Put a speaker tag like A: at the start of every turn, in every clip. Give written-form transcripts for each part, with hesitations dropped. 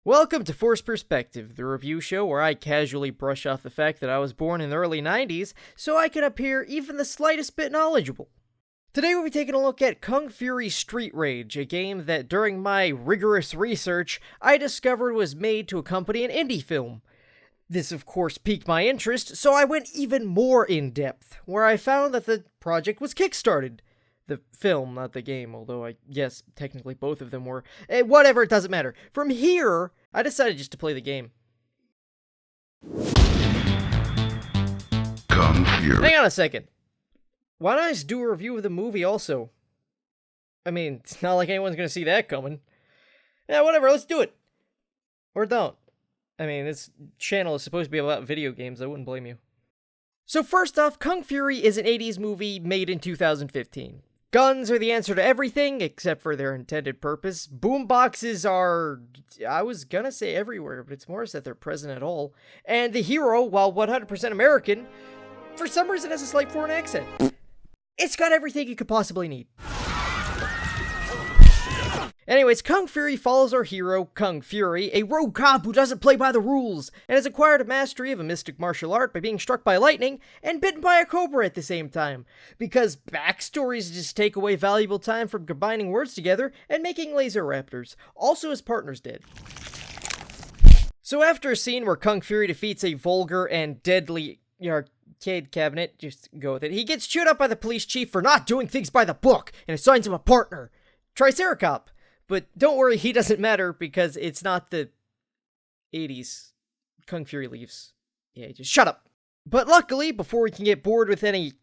A: Welcome to Forced Perspective, the review show where I casually brush off the fact that I was born in the early 90s so I can appear even the slightest bit knowledgeable. Today we'll be taking a look at Kung Fury Street Rage, a game that during my rigorous research I discovered was made to accompany an indie film. This of course piqued my interest, so I went even more in-depth, where I found that the project was kickstarted. The film, not the game, although I guess technically both of them were. Whatever, it doesn't matter. From here, I decided just to play the game.
B: Kung Fury.
A: Hang on a second. Why don't I just do a review of the movie also? I mean, it's not like anyone's gonna see that coming. Yeah, whatever, let's do it. Or don't. I mean, this channel is supposed to be about video games, I wouldn't blame you. So first off, Kung Fury is an 80s movie made in 2015. Guns are the answer to everything, except for their intended purpose. Boomboxes are, I was gonna say everywhere, but it's more that they're present at all. And the hero, while 100% American, for some reason has a slight foreign accent. It's got everything you could possibly need. Anyways, Kung Fury follows our hero, Kung Fury, a rogue cop who doesn't play by the rules, and has acquired a mastery of a mystic martial art by being struck by lightning and bitten by a cobra at the same time. Because backstories just take away valuable time from combining words together and making laser raptors. Also, his partner's dead. So after a scene where Kung Fury defeats a vulgar and deadly arcade cabinet, just go with it, he gets chewed up by the police chief for not doing things by the book and assigns him a partner, Triceracop. But don't worry, he doesn't matter because it's not the 80s. Kung Fury leaves. Yeah, just shut up. But luckily, before we can get bored with any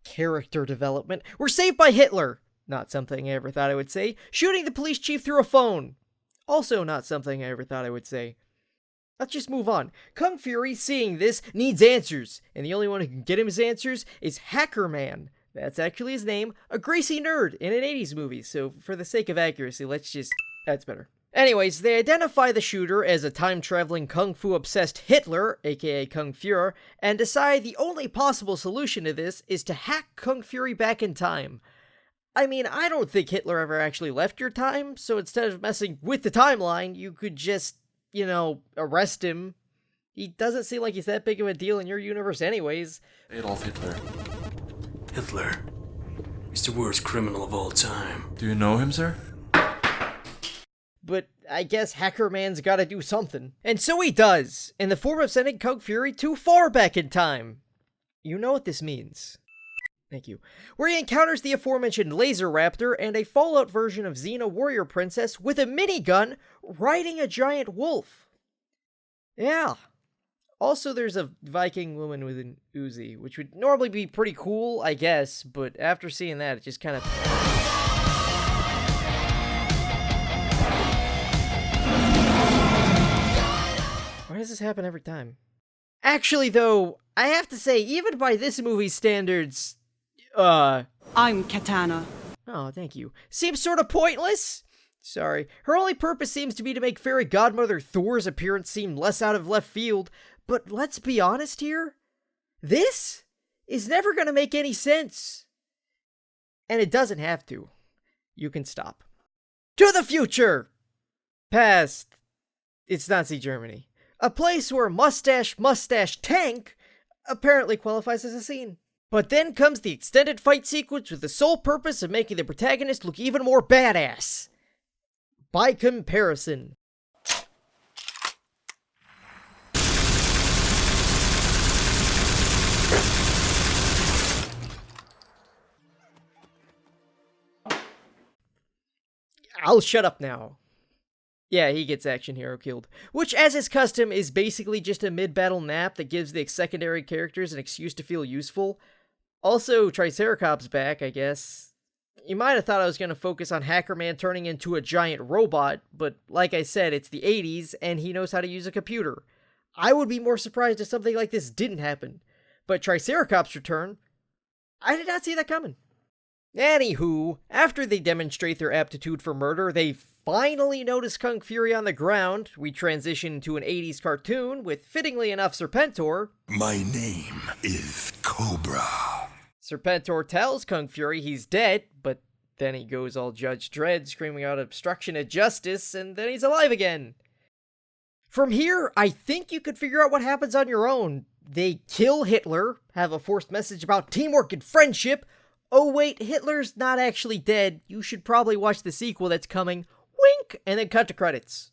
A: character development, we're saved by Hitler. Not something I ever thought I would say. Shooting the police chief through a phone. Also not something I ever thought I would say. Let's just move on. Kung Fury, seeing this, needs answers. And the only one who can get him his answers is Hacker Man. That's actually his name, a greasy nerd in an 80s movie, so for the sake of accuracy, that's better. Anyways, they identify the shooter as a time-traveling kung fu-obsessed Hitler, aka Kung Fuhrer, and decide the only possible solution to this is to hack Kung Fury back in time. I mean, I don't think Hitler ever actually left your time, so instead of messing with the timeline, you could just, arrest him. He doesn't seem like he's that big of a deal in your universe anyways.
C: Adolf Hitler.
D: Hitler. He's the worst criminal of all time.
C: Do you know him, sir?
A: But I guess Hacker Man's gotta do something. And so he does, in the form of sending Kung Fury too far back in time. You know what this means. Thank you. Where he encounters the aforementioned Laser Raptor and a Fallout version of Xena Warrior Princess with a minigun riding a giant wolf. Yeah. Also, there's a Viking woman with an Uzi, which would normally be pretty cool, I guess, but after seeing that, it just kind of... Why does this happen every time? Actually, though, I have to say, even by this movie's standards,
E: I'm Katana.
A: Oh, thank you. Seems sort of pointless? Sorry. Her only purpose seems to be to make fairy godmother Thor's appearance seem less out of left field. But let's be honest here. This is never going to make any sense. And it doesn't have to. You can stop. To the future! Past. It's Nazi Germany. A place where Mustache Tank apparently qualifies as a scene. But then comes the extended fight sequence with the sole purpose of making the protagonist look even more badass. By comparison. I'll shut up now. Yeah, he gets action hero killed. Which, as is custom, is basically just a mid-battle nap that gives the secondary characters an excuse to feel useful. Also, Triceracop's back, I guess. You might have thought I was going to focus on Hacker Man turning into a giant robot, but like I said, it's the 80s, and he knows how to use a computer. I would be more surprised if something like this didn't happen. But Triceracop's return, I did not see that coming. Anywho, after they demonstrate their aptitude for murder, they finally notice Kung Fury on the ground. We transition to an 80s cartoon with, fittingly enough, Serpentor.
B: My name is Cobra.
A: Serpentor tells Kung Fury he's dead, but Then he goes all Judge Dredd, screaming out obstruction of justice, and then he's alive again. From here, I think you could figure out what happens on your own. They kill Hitler, have a forced message about teamwork and friendship. Oh wait, Hitler's not actually dead. You should probably watch the sequel that's coming. Wink! And then cut to credits.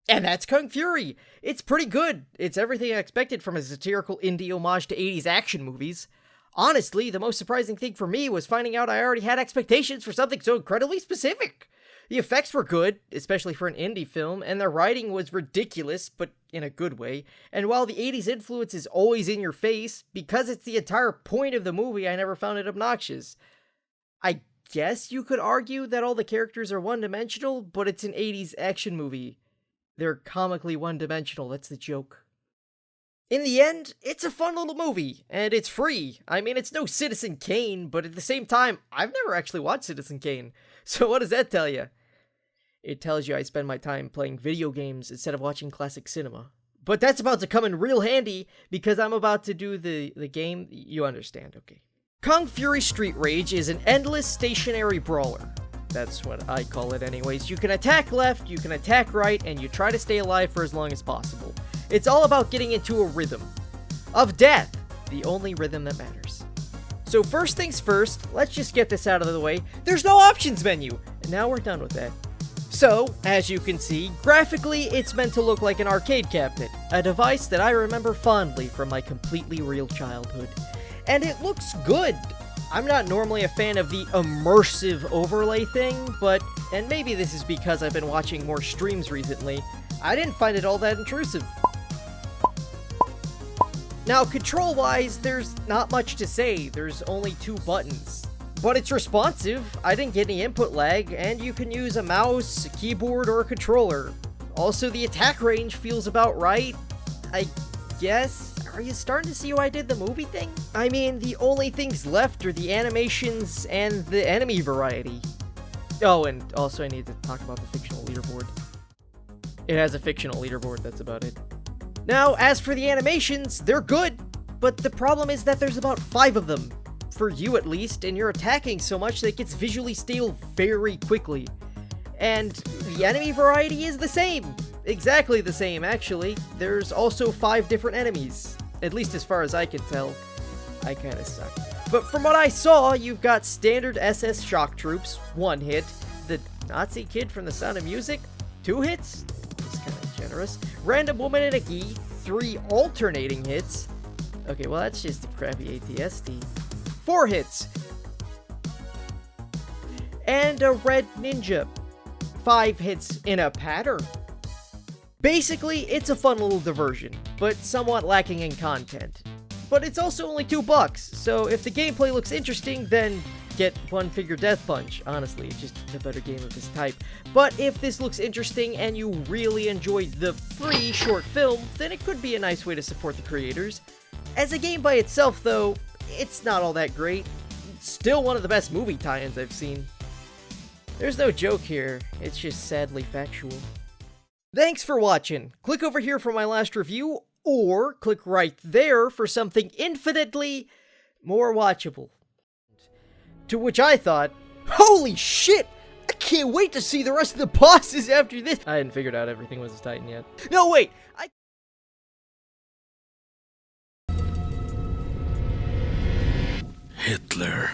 A: And that's Kung Fury. It's pretty good. It's everything I expected from a satirical indie homage to 80s action movies. Honestly, the most surprising thing for me was finding out I already had expectations for something so incredibly specific. The effects were good, especially for an indie film, and the writing was ridiculous, but in a good way. And while the 80s influence is always in your face, because it's the entire point of the movie, I never found it obnoxious. I guess you could argue that all the characters are one-dimensional, but it's an 80s action movie. They're comically one-dimensional, that's the joke. In the end, it's a fun little movie, and it's free. I mean, it's no Citizen Kane, but at the same time, I've never actually watched Citizen Kane. So what does that tell you? It tells you I spend my time playing video games instead of watching classic cinema. But that's about to come in real handy, because I'm about to do the game. You understand, okay. Kung Fury Street Rage is an endless stationary brawler. That's what I call it anyways. You can attack left, you can attack right, and you try to stay alive for as long as possible. It's all about getting into a rhythm of death, the only rhythm that matters. So first things first, let's just get this out of the way. There's no options menu, and now we're done with that. So, as you can see, graphically it's meant to look like an arcade cabinet, a device that I remember fondly from my completely real childhood. And it looks good. I'm not normally a fan of the immersive overlay thing, and maybe this is because I've been watching more streams recently, I didn't find it all that intrusive. Now, control-wise, there's not much to say. There's only 2 buttons. But it's responsive, I didn't get any input lag, and you can use a mouse, a keyboard, or a controller. Also, the attack range feels about right, I guess. Are you starting to see why I did the movie thing? I mean, the only things left are the animations and the enemy variety. Oh, and also I need to talk about the fictional leaderboard. It has a fictional leaderboard, that's about it. Now, as for the animations, they're good, but the problem is that there's about 5 of them. For you at least, and you're attacking so much that it gets visually stale very quickly. And the enemy variety is the same. Exactly the same, actually. There's also 5 different enemies. At least as far as I can tell. I kinda suck. But from what I saw, you've got standard SS shock troops, 1 hit. The Nazi kid from The Sound of Music, 2 hits. It's kinda generous. Random woman in a gi, 3 alternating hits. Okay, well that's just a crappy ATST. 4 hits. And a red ninja. 5 hits in a pattern. Basically, it's a fun little diversion, but somewhat lacking in content. But it's also only $2, so if the gameplay looks interesting, then get One Figure Death Punch. Honestly, it's just a better game of this type. But if this looks interesting and you really enjoyed the free short film, then it could be a nice way to support the creators. As a game by itself, though, it's not all that great. It's still one of the best movie tie-ins I've seen. There's no joke here, it's just sadly factual. Thanks for watching. Click over here for my last review, or click right there for something infinitely more watchable. To which I thought, holy shit! I can't wait to see the rest of the bosses after this! I hadn't figured out everything was a Titan yet. No, wait!
D: Hitler.